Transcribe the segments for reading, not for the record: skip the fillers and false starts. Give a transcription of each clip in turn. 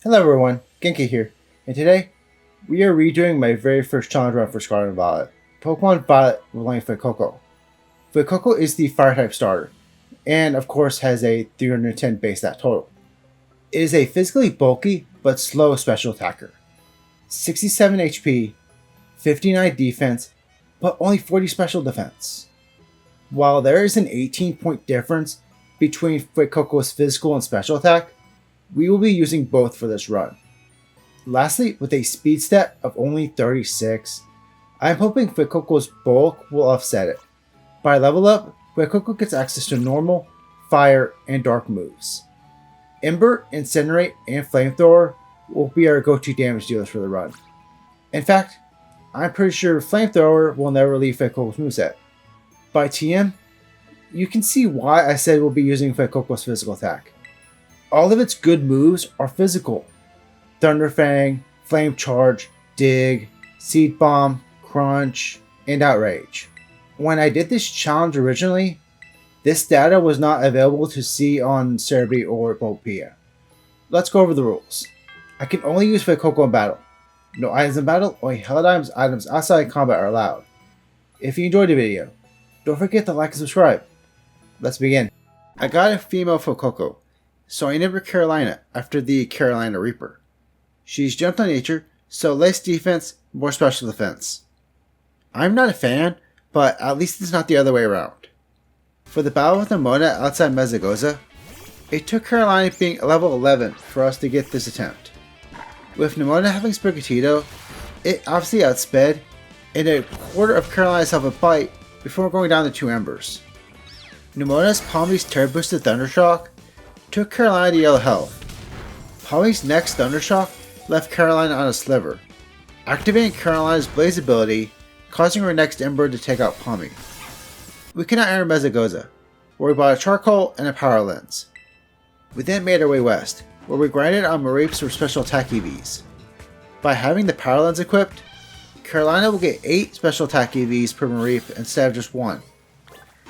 Hello everyone, Genki here, and today we are redoing my very first challenge run for Scarlet and Violet, Pokemon Violet relying Fuecoco. Fuecoco is the Fire-type starter, and of course has a 310 base stat total. It is a physically bulky but slow special attacker. 67 HP, 59 defense, but only 40 special defense. While there is an 18-point difference between Fuecoco's physical and special attack, we will be using both for this run. Lastly, with a speed stat of only 36, I am hoping Fuecoco's bulk will offset it. By level up, Fuecoco gets access to normal, fire, and dark moves. Ember, Incinerate, and Flamethrower will be our go-to damage dealers for the run. In fact, I'm pretty sure Flamethrower will never leave Fuecoco's moveset. By TM, you can see why I said we'll be using Fuecoco's physical attack. All of its good moves are physical. Thunder Fang, Flame Charge, Dig, Seed Bomb, Crunch, and Outrage. When I did this challenge originally, this data was not available to see on Cerebi or Bulbapedia. Let's go over the rules. I can only use Fuecoco in battle. No items in battle, only Hell items outside combat are allowed. If you enjoyed the video, don't forget to like and subscribe. Let's begin. I got a female Fuecoco, so I named her Carolina after the Carolina Reaper. She's gentle nature, so less defense, more special defense. I'm not a fan, but at least it's not the other way around. For the battle with Nimona outside Mesagoza, it took Carolina being level 11 for us to get this attempt. With Nimona having Sprigatito, it obviously outsped, and a quarter of Carolina's health a bite before going down to 2 embers. Nimona's Palmy's Terra boosted Thundershock took Carolina to yellow health. Palmy's next Thundershock left Carolina on a sliver, activating Carolina's Blaze ability, causing her next Ember to take out Palmy. We cannot enter Mesagoza, where we bought a Charcoal and a Power Lens. We then made our way west, where we grinded on Mareeps for special attack EVs. By having the Power Lens equipped, Carolina will get 8 special attack EVs per Mareep instead of just 1.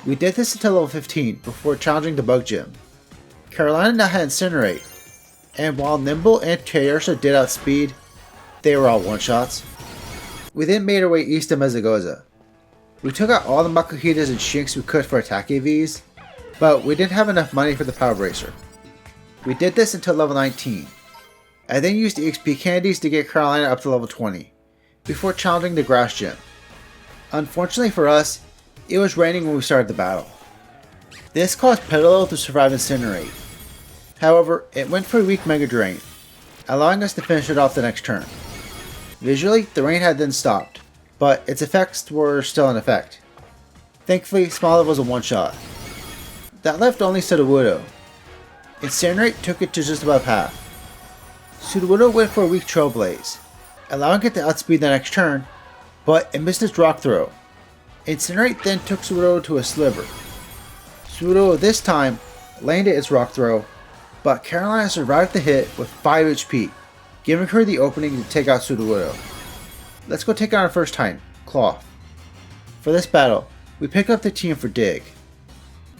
We did this until level 15 before challenging the Bug Gym. Carolina now had Incinerate, and while Nimble and Tayarsa did outspeed, they were all one-shots. We then made our way east to Mesagoza. We took out all the Makuhitas and Shinx we could for attack AVs, but we didn't have enough money for the Power Bracer. We did this until level 19. I then used EXP candies to get Carolina up to level 20, before challenging the Grass Gym. Unfortunately for us, it was raining when we started the battle. This caused Petalil to survive Incinerate. However, it went for a weak Mega Drain, allowing us to finish it off the next turn. Visually, the rain had then stopped, but its effects were still in effect. Thankfully, Smoliv was a one-shot. That left only Sudowoodo. Incinerate took it to just above half. Sudowoodo went for a weak Trailblaze, allowing it to outspeed the next turn, but it missed its Rock Throw. Incinerate then took Sudowoodo to a sliver. Sudowoodo this time landed its Rock Throw, but Carolina survived the hit with 5 HP, giving her the opening to take out Sudowoodo. Let's go take on our first Titan, Cloth. For this battle, we picked up the team for Dig.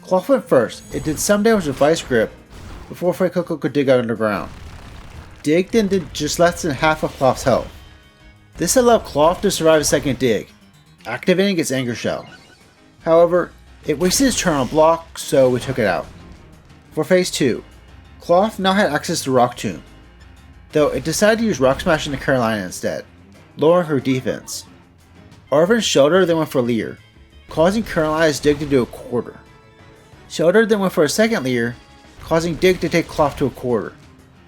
Cloth went first. It did some damage with Vice Grip before Fuecoco could dig underground. Dig then did just less than half of Cloth's health. This allowed Cloth to survive a second dig, activating its Anger Shell. However, it wasted its turn on block, so we took it out. For phase 2, Cloth now had access to Rock Tomb, though it decided to use Rock Smash into Carolina instead, lowering her defense. Arven's Shelter then went for Leer, causing Carolina's Dig to do a quarter. Shelter then went for a second Leer, causing Dig to take Cloth to a quarter,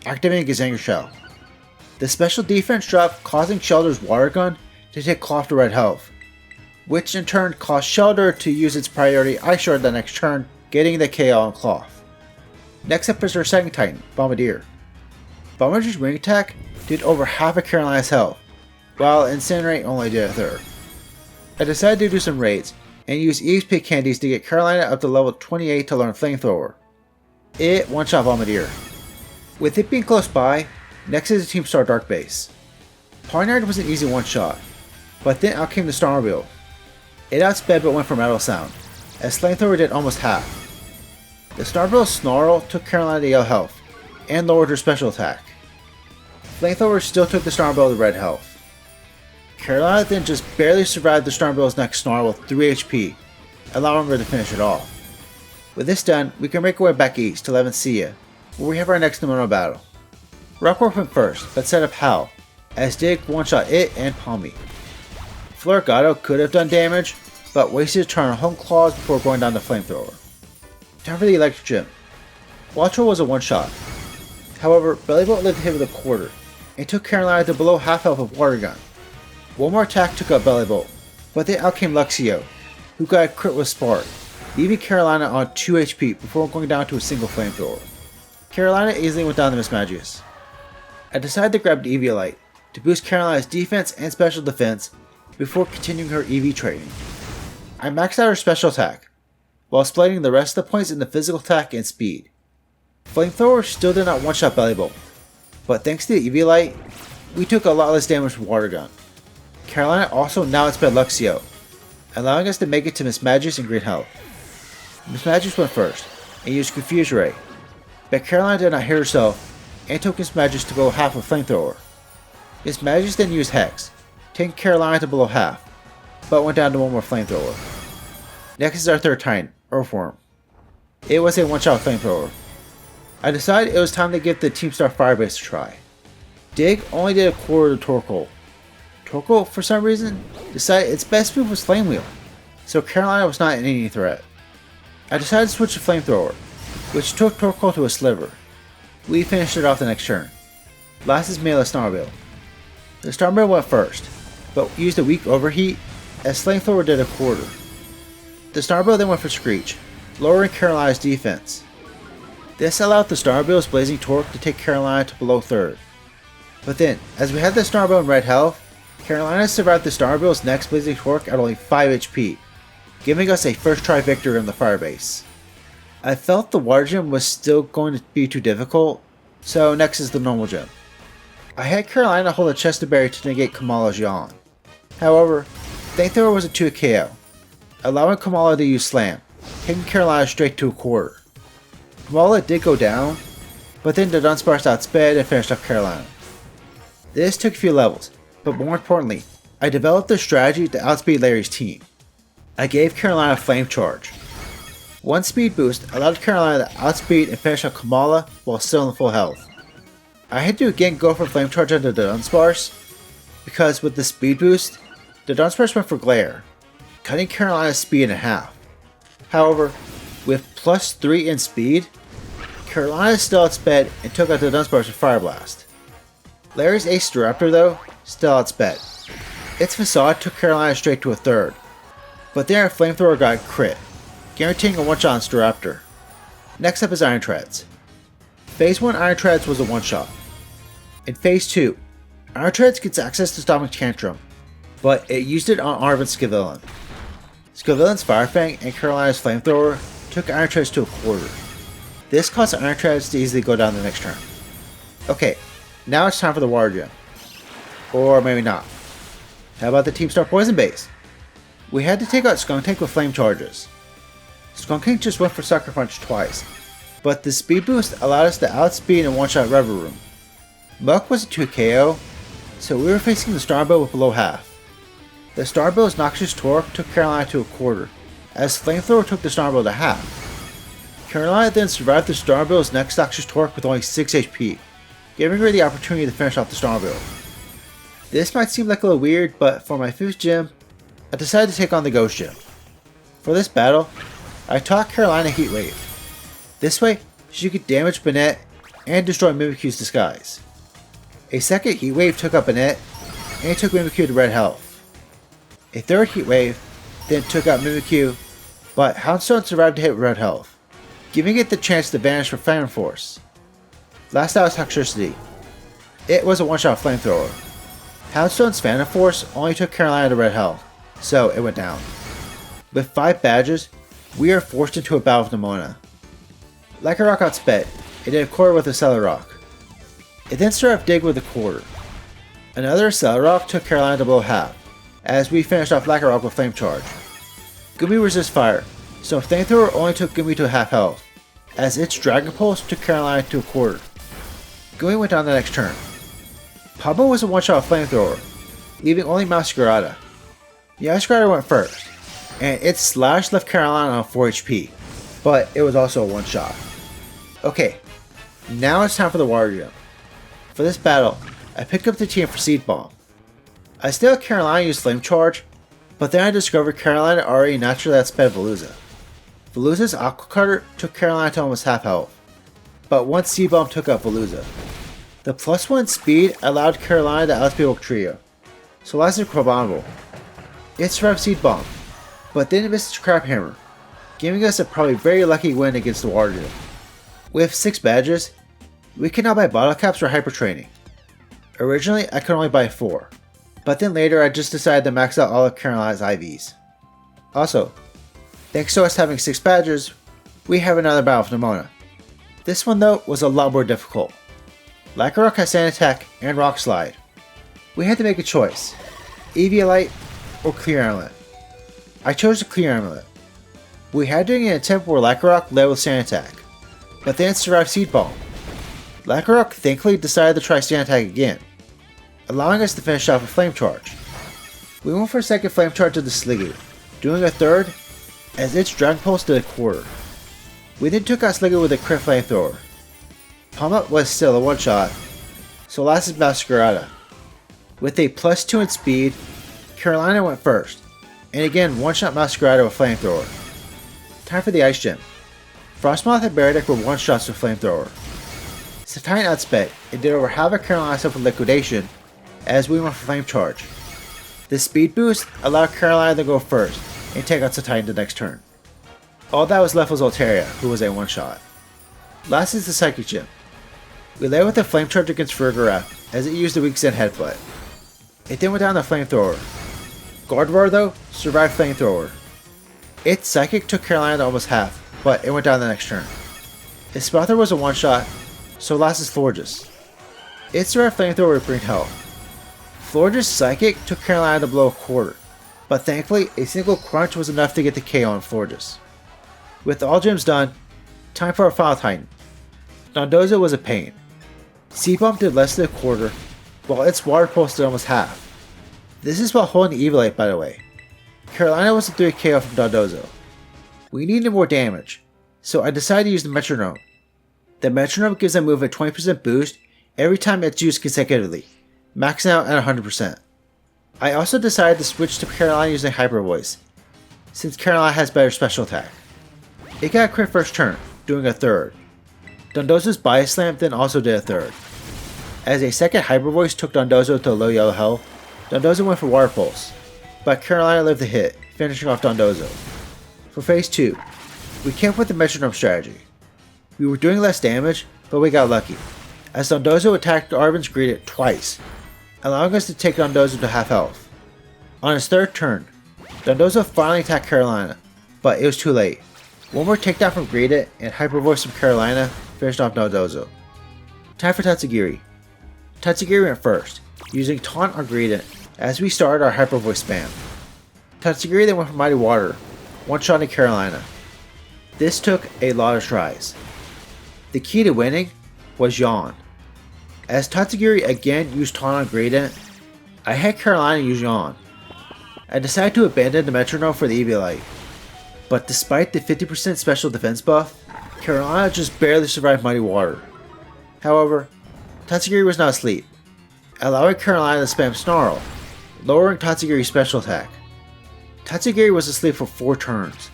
activating his Anger Shell. The special defense dropped, causing Shelter's Water Gun to take Cloth to red health, which in turn caused Shelter to use its priority Ice Shard the next turn, getting the KO on Cloth. Next up is our second Titan, Bombardier. Bombardier's wing attack did over half of Carolina's health, while Incinerate only did a third. I decided to do some raids, and use EXP candies to get Carolina up to level 28 to learn Flamethrower. It one-shot Bombardier. With it being close by, next is the Team Star Dark Base. Pawniard was an easy one-shot, but then out came the Starmobile. It outsped but went for Metal Sound, as Flamethrower did almost half. The Starmobile's Snarl took Carolina to yellow health, and lowered her special attack. Flamethrower still took the Snarl to red health. Carolina then just barely survived the Snarl's next snarl with 3 HP, allowing her to finish it off. With this done, we can make our way back east to Levencia, where we have our next Nemono battle. Rockwork went first, but set up Howl, as Dig one-shot it and Palmy. Florigato could have done damage, but wasted a turn on Home Claws before going down to Flamethrower. Time for the Electric Gym. Watchroll was a one-shot. However, Bellybolt lived to hit with a quarter, and took Carolina to below half health with Water Gun. One more attack took out Bellybolt, but then out came Luxio, who got a crit with Spark, leaving Carolina on 2 HP before going down to a single Flamethrower. Carolina easily went down to Mismagius. I decided to grab the Eviolite to boost Carolina's defense and special defense before continuing her EV training. I maxed out her special attack, while splitting the rest of the points into physical attack and speed. Flamethrower still did not one-shot Bellybolt, but thanks to the Eviolite, we took a lot less damage with Water Gun. Carolina also now outsped Luxio, allowing us to make it to Mismagius in green health. Mismagius went first, and used Confuse Ray, but Carolina did not hit herself, and took Mismagius to below half with Flamethrower. Mismagius then used Hex, taking Carolina to below half, but went down to one more Flamethrower. Next is our third Titan, Earthworm. It was a one-shot Flamethrower. I decided it was time to give the Team Star Firebase a try. Dig only did a quarter of the Torkoal. Torkoal, for some reason, decided its best move was Flame Wheel, so Carolina was not any threat. I decided to switch to Flamethrower, which took Torkoal to a sliver. We finished it off the next turn. Last is Melee Snarl. The Snarl went first, but used a weak overheat, as Flamethrower did a quarter. The Snarl then went for Screech, lowering Carolina's defense. This allowed the Snarl's Blazing Torque to take Carolina to below third. But then, as we had the Snarl in red health, Carolina survived the Snarl's next Blazing Torque at only 5 HP, giving us a first try victory on the Firebase. I felt the Water Gym was still going to be too difficult, so next is the normal gym. I had Carolina hold a Chest of Berry to negate Kamala's Yawn. However, Flamethrower was a 2 KO, allowing Kamala to use Slam, taking Carolina straight to a quarter. Kamala did go down, but then the Dunsparce outsped and finished off Carolina. This took a few levels, but more importantly, I developed a strategy to outspeed Larry's team. I gave Carolina Flame Charge. One speed boost allowed Carolina to outspeed and finish off Kamala while still in full health. I had to again go for Flame Charge onto the Dunsparce, because with the speed boost, the Dunsparce went for Glare, cutting Carolina's speed in half. However, with +3 in speed, Carolina still outsped and took out the Dunsparce with Fire Blast. Larry's Ace Staraptor though, still outsped. Its Facade took Carolina straight to a third, but then our Flamethrower got a crit, guaranteeing a one-shot on Staraptor. Next up is Iron Treads. Phase 1 Iron Treads was a one-shot. In Phase 2, Iron Treads gets access to Stomping Tantrum, but it used it on Arvin's Scavillain. Scavillin's Fire Fang and Carolina's Flamethrower took Iron Treads to a quarter. This caused Iron Treads to easily go down the next turn. Okay, now it's time for the Water Gym. Or maybe not. How about the Team Star Poison Base? We had to take out Skuntank with Flame Charges. Skuntank just went for Sucker Punch twice, but the speed boost allowed us to outspeed and one-shot Rever Room. Muck was a 2 KO, so we were facing the Starbow with below half. The Starbow's Noxious Torque took Carolina to a quarter, as Flamethrower took the Starbow to half. Carolina then survived the Starbow's next Noxious Torque with only 6 HP, giving her the opportunity to finish off the Starbow. This might seem like a little weird, but for my 5th gym, I decided to take on the Ghost Gym. For this battle, I taught Carolina Heat Wave. This way, she could damage Banette and destroy Mimikyu's disguise. A second Heat Wave took out Banette and took Mimikyu to red health. A third Heat Wave then took out Mimikyu, but Houndstone survived to hit red health, giving it the chance to vanish for Phantom Force. Last out was Toxicity. It was a one-shot Flamethrower. Houndstone's Phantom Force only took Carolina to red health, so it went down. With 5 badges, we are forced into a battle with Nemona. Like a Rock outsped, it did a quarter with a Celerock. It then started Dig with a quarter. Another Celerock took Carolina to below half, as we finished off Lacarock with Flame Charge. Gumi resists fire, so Flamethrower only took Gumi to half health, as its Dragon Pulse took Carolina to a quarter. Gumi went down the next turn. Pablo was a one-shot flamethrower, leaving only Masquerada. Masquerada went first, and its slash left Carolina on 4 HP, but it was also a one-shot. Okay, now it's time for the water gym. For this battle, I picked up the team for Seed Bomb. I still had Carolina use Flame Charge, but then I discovered Carolina already naturally outsped Veluza. Veluza's Aqua Cutter took Carolina to almost half health, but one Seed Bomb took out Veluza. The +1 speed allowed Carolina to outspeed Octrio, so last is Crabominable. It survived Seed Bomb, but then it missed its Crab Hammer, giving us a probably very lucky win against the Water Gym. With 6 badges, we can now buy Bottle Caps or Hyper Training. Originally, I could only buy 4, but then later I just decided to max out all of Carolina's IVs. Also, thanks to us having 6 badges, we have another battle with Nemona. This one though was a lot more difficult. Lycanroc has Sand Attack and Rock Slide. We had to make a choice, Eviolite or Clear Amulet. I chose the Clear Amulet. We had doing an attempt where Lycanroc led with Sand Attack, but then it survived Seed Bomb. Lycanroc thankfully decided to try Sand Attack again, allowing us to finish off a Flame Charge. We went for a second Flame Charge to the Sliggoo, doing a third as its Dragon Pulse did a quarter. We then took out Sliggoo with a crit Flamethrower. Palma was still a one-shot, so last is Masquerada. With a +2 in speed, Carolina went first, and again one-shot Masquerada with Flamethrower. Time for the Ice Gym. Frostmoth and Beardick were one-shots with Flamethrower. Cetine outsped and did over half of Carolina's health with Liquidation as we went for Flame Charge. The speed boost allowed Carolina to go first and take out Cetine the next turn. All that was left was Altaria, who was a one-shot. Last is the Psychic Gym. We led with a Flame Charge against Fergarath as it used the Weak Zen Headbutt. It then went down to Flamethrower. Gardevoir though survived Flamethrower. Its Psychic took Carolina to almost half, but it went down the next turn. Its Spother was a one-shot, so last is Florges. It survived Flamethrower with green health. Florges' Psychic took Carolina to below a quarter, but thankfully a single crunch was enough to get the KO on Florges. With all gyms done, time for our final Titan. Dondozo was a pain. Seed Bomb did less than a quarter, while its Water Pulse did almost half. This is while holding the Eviolite, by the way. Carolina was a 3 KO from Dondozo. We needed more damage, so I decided to use the Metronome. The Metronome gives a move a 20% boost every time it's used consecutively, maxing out at 100%. I also decided to switch to Carolina using Hyper Voice, since Carolina has better special attack. It got a crit first turn, doing a third. Dondozo's Bias Slam then also did a third. As a second Hyper Voice took Dondozo to low yellow health, Dondozo went for Water Pulse, but Carolina lived the hit, finishing off Dondozo. For phase 2, we kept with the Metronome strategy. We were doing less damage, but we got lucky, as Dondozo attacked Arven's Greedent twice, allowing us to take Dondozo to half health. On his third turn, Dondozo finally attacked Carolina, but it was too late. One more takedown from Greedent and Hyper Voice from Carolina finished off Dondozo. Time for Tatsugiri. Tatsugiri went first, using Taunt on Greedent as we started our Hyper Voice spam. Tatsugiri then went for Mighty Water, one-shotting Carolina. This took a lot of tries. The key to winning was Yawn. As Tatsugiri again used Taunt on Greedent, I had Carolina use Yawn. I decided to abandon the Metronome for the Eviolite, but despite the 50% special defense buff, Carolina just barely survived Mighty Water. However, Tatsugiri was not asleep, allowing Carolina to spam Snarl, lowering Tatsugiri's special attack. Tatsugiri was asleep for 4 turns.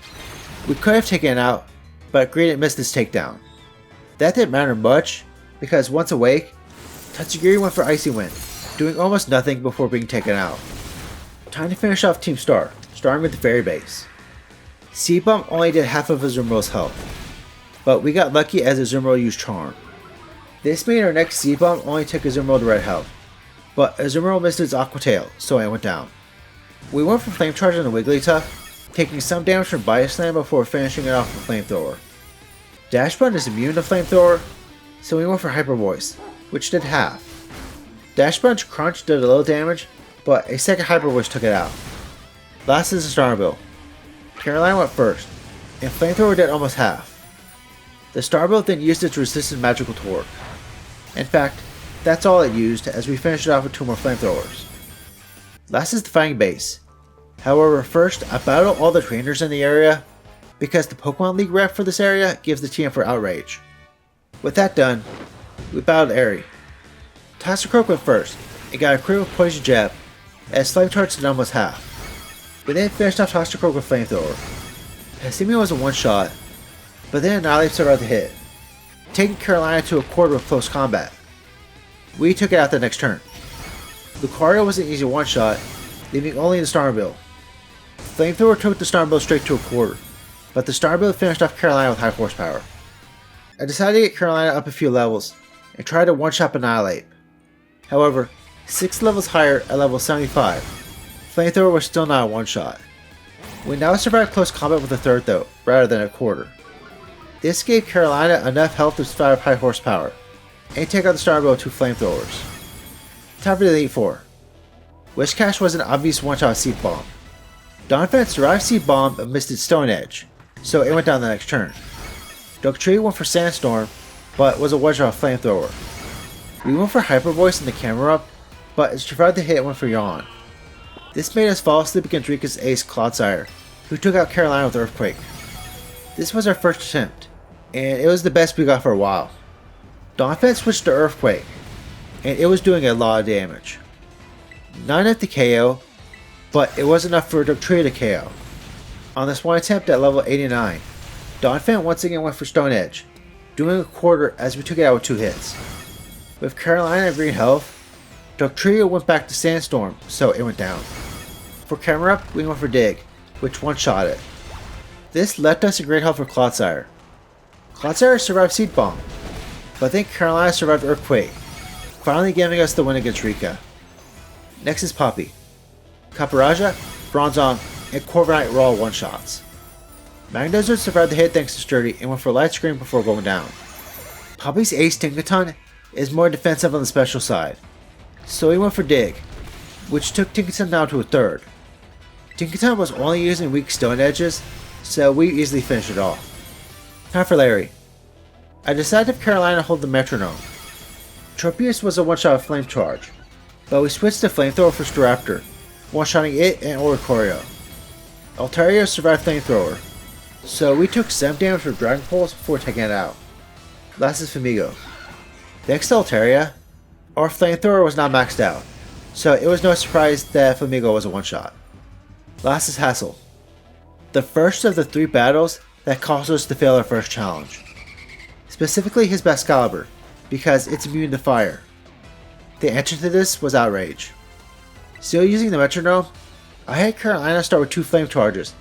We could have taken it out, but Greedent missed his takedown. That didn't matter much, because once awake, Tatsugiri went for Icy Wind, doing almost nothing before being taken out. Time to finish off Team Star, starting with the Fairy Base. Seed Bomb only did half of Azumarill's health, but we got lucky as Azumarill used Charm. This made our next Seed Bomb only took Azumarill to red health, but Azumarill missed its Aqua Tail, so it went down. We went for Flame Charge on the Wigglytuff, taking some damage from Bias Slam before finishing it off with Flamethrower. Dash Button is immune to Flamethrower, so we went for Hyper Voice, which did half. Dash Button's Crunch did a little damage, but a second Hyper Voice took it out. Last is the Starbill. Carolina went first, and Flamethrower did almost half. The Starbill then used its Resistant Magical Torque. In fact, that's all it used, as we finished it off with 2 more flamethrowers. Last is the fighting base. However, first, I battle all the trainers in the area, because the Pokemon League rep for this area gives the TM for Outrage. With that done, we battled Airy. Toxicroak went first, and got a crit with Poison Jab, as Flame Charge to none was half. We then finished off Toxicroak with Flamethrower. Passimian was a one-shot, but then Annihilate survived the hit, taking Carolina to a quarter with close combat. We took it out the next turn. Lucario was an easy one-shot, leaving only the Starmobile. Flamethrower took the Starmobile straight to a quarter, but the Starmobile finished off Carolina with high horsepower. I decided to get Carolina up a few levels, and try to one-shot Annihilate. However, 6 levels higher at level 75, Flamethrower was still not a one-shot. We now survived close combat with a third though, rather than a quarter. This gave Carolina enough health to survive high horsepower, and take out the Starmobile with 2 flamethrowers. Time for the Elite Four. Wishcash was an obvious one-shot Seed Bomb. Donphan survived Seed Bomb but missed its Stone Edge, so it went down the next turn. Dugtrio went for Sandstorm, but was a one-shot Flamethrower. We went for Hyper Voice in the camera up, but it survived the hit and went for Yawn. This made us fall asleep against Rika's ace Clodsire, who took out Carolina with Earthquake. This was our first attempt, and it was the best we got for a while. Donphan switched to Earthquake, and it was doing a lot of damage. Not enough to KO, but it was enough for Dugtrio to KO. On this one attempt at level 89, Donphan once again went for Stone Edge, doing a quarter as we took it out with 2 hits. With Carolina at green health, Dugtrio went back to Sandstorm, so it went down. For camera up, we went for Dig, which one-shot it. This left us in great health for Clodsire. Clodsire survived Seed Bomb, but then Carolina survived Earthquake, finally giving us the win against Rika. Next is Poppy. Caparaja, Bronzong, and Corviknight were all one-shots. Magnezone survived the hit thanks to Sturdy and went for Light Screen before going down. Poppy's ace Tinkaton is more defensive on the special side, so he went for Dig, which took Tinkaton down to a third. Tinkaton was only using weak Stone Edges, so we easily finished it off. Time for Larry. I decided if Carolina hold the Metronome. Tropius was a one-shot Flame Charge, but we switched to Flamethrower for Staraptor, one-shotting it and Oricorio. Altaria survived Flamethrower, so we took 7 damage for Dragon Pulse before taking it out. Last is Famigo. Next to Altaria, our Flamethrower was not maxed out, so it was no surprise that Famigo was a one-shot. Last is Hassel. The first of the 3 battles that caused us to fail our first challenge. Specifically his Bascalibur, because it's immune to fire. The answer to this was Outrage. Still using the Metronome, I had Carolina start with 2 Flame Charges,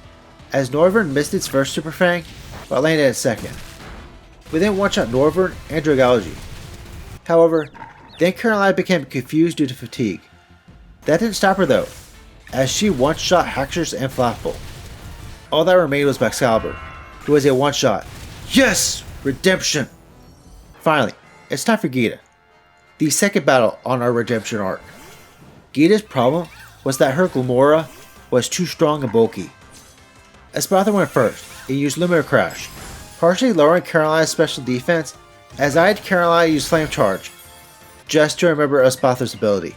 as Norvern missed its first Super Fang, but landed its second. We then one-shot Norvern and Dragalge. However, then Carolina became confused due to fatigue. That didn't stop her though, as she one-shot Haxorus and Flapple. All that remained was Bascalibur, who was a one-shot. Yes! Redemption! Finally, it's time for Gita, the second battle on our redemption arc. Gita's problem was that her Glimmora was too strong and bulky. Espathra went first and used Luminar Crash, partially lowering Carolina's special defense, as I had Carolina use Flame Charge, just to remember Espathra's ability.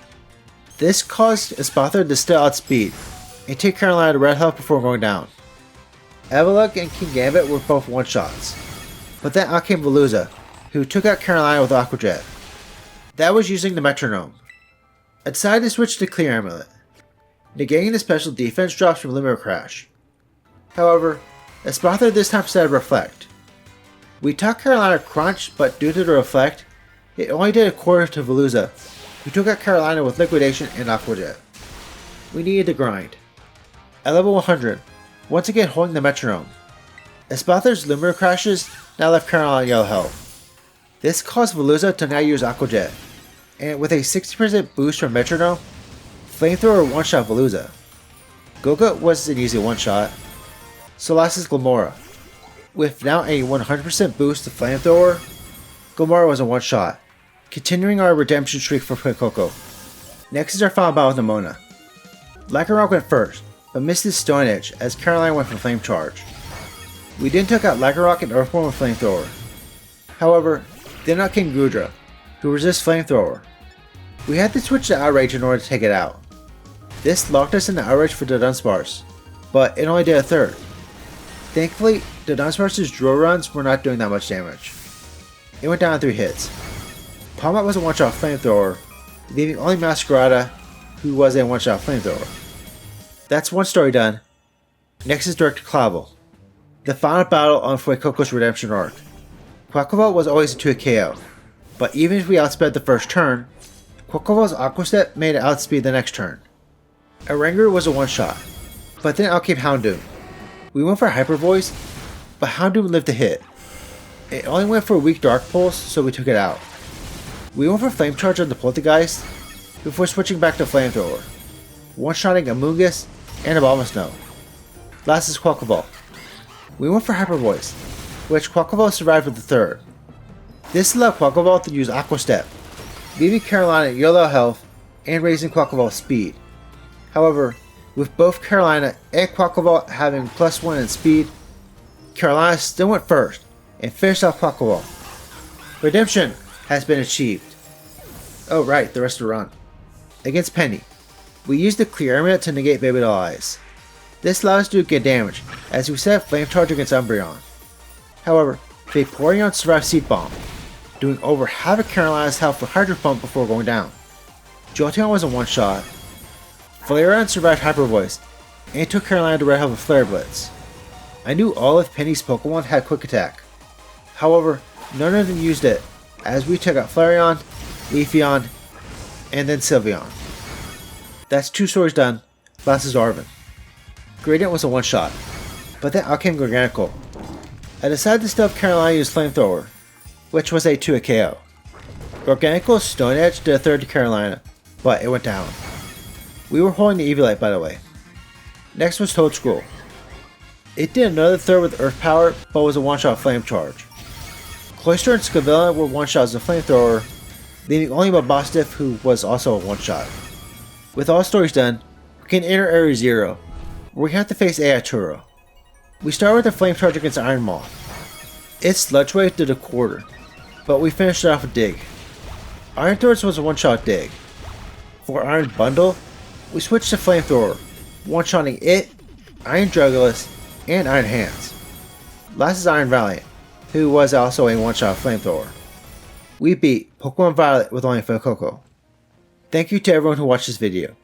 This caused Espathra to still outspeed, and take Carolina to red health before going down. Evelug and King Gambit were both one-shots, but then out came Veluza, who took out Carolina with Aqua Jet. That was using the Metronome. I decided to switch to Clear Amulet, negating the special defense drops from Luminar Crash. However, Espathra this time said Reflect. We taught Carolina Crunch, but due to the Reflect, it only did a quarter to Veluza, who took out Carolina with Liquidation and Aqua Jet. We needed to grind. At level 100, once again holding the Metronome, Espathra's Luminar Crashes now left Carolina yellow health. This caused Veluza to now use Aqua Jet, and with a 60% boost from Metronome, Flamethrower one-shot Veluza. Goga was an easy one-shot, so last is Glimmora. With now a 100% boost to Flamethrower, Glimmora was a one-shot, continuing our redemption streak for Fuecoco. Next is our final battle with Nemona. Lycanroc went first, but missed his Stone Edge as Carolina went for Flame Charge. We then took out Lycanroc and Earthworm with Flamethrower. However, then out came Goodra, who resists Flamethrower, We had to switch to Outrage in order to take it out. This locked us into Outrage for the Dunsparce, but it only did a third. Thankfully, the Dunsparce's drill runs were not doing that much damage. It went down in 3 hits. Palmat was a one-shot flamethrower, leaving only Masquerada, who was a one-shot flamethrower. That's one story done. Next is Director Clavel, the final battle on Fuecoco's redemption arc. Quaquaval was always a 2 KO, but even if we outsped the first turn, Quaquaval's Aqua Step made it outspeed the next turn. Arangu was a one-shot, but then out came Houndoom. We went for Hyper Voice, but Houndoom lived to hit. It only went for a weak Dark Pulse, so we took it out. We went for Flame Charge on the Poltergeist, before switching back to Flamethrower, one-shotting Amoonguss and Abomasnow. Last is Quaquaval. We went for Hyper Voice, which Quaquaval survived with the third. This allowed Quaquaval to use Aqua Step, leaving Carolina at YOLO health and raising Quaquaval's speed. However, with both Carolina and Quaquaval having +1 in speed, Carolina still went first and finished off Quaquaval. Redemption has been achieved. Oh right, the rest of the run. Against Penny, we used the Clear Amulet to negate Baby Doll Eyes. This allowed us to do good damage, as we set Flame Charge against Umbreon. However, Vaporeon survived Seed Bomb, doing over half of Carolina's health with Hydro Pump before going down. Jolteon was a one-shot. Flareon survived Hyper Voice, and took Carolina to Red Health with Flare Blitz. I knew all of Penny's Pokemon had Quick Attack. However, none of them used it, as we took out Flareon, Leafeon, and then Sylveon. That's 2 stories done. Last is Arven. Gradient was a one-shot, but then out came Garganacl. I decided to stealth Carolina use Flamethrower, which was a 2 KO. Garganacl's Stone Edge did a third to Carolina, but it went down. We were holding the Eviolite, by the way. Next was Toadscroll. It did another third with Earth Power, but was a one-shot Flame Charge. Cloyster and Scavilla were one-shots as a Flamethrower, leaving only Bobastiff, who was also a one-shot. With all stories done, we can enter Area 0, where we have to face Aaturo. We start with a Flame Charge against Iron Moth. Its Sludge Wave did a quarter, but we finished it off with Dig. Iron Thorns was a one-shot Dig. For Iron Bundle, we switched to Flamethrower, one-shotting it, Iron Jugulis, and Iron Hands. Last is Iron Valiant, who was also a one-shot Flamethrower. We beat Pokemon Violet with only Fuecoco. Thank you to everyone who watched this video.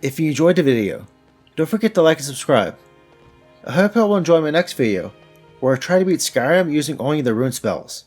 If you enjoyed the video, don't forget to like and subscribe. I hope you will enjoy my next video, where I try to beat Skyrim using only the rune spells.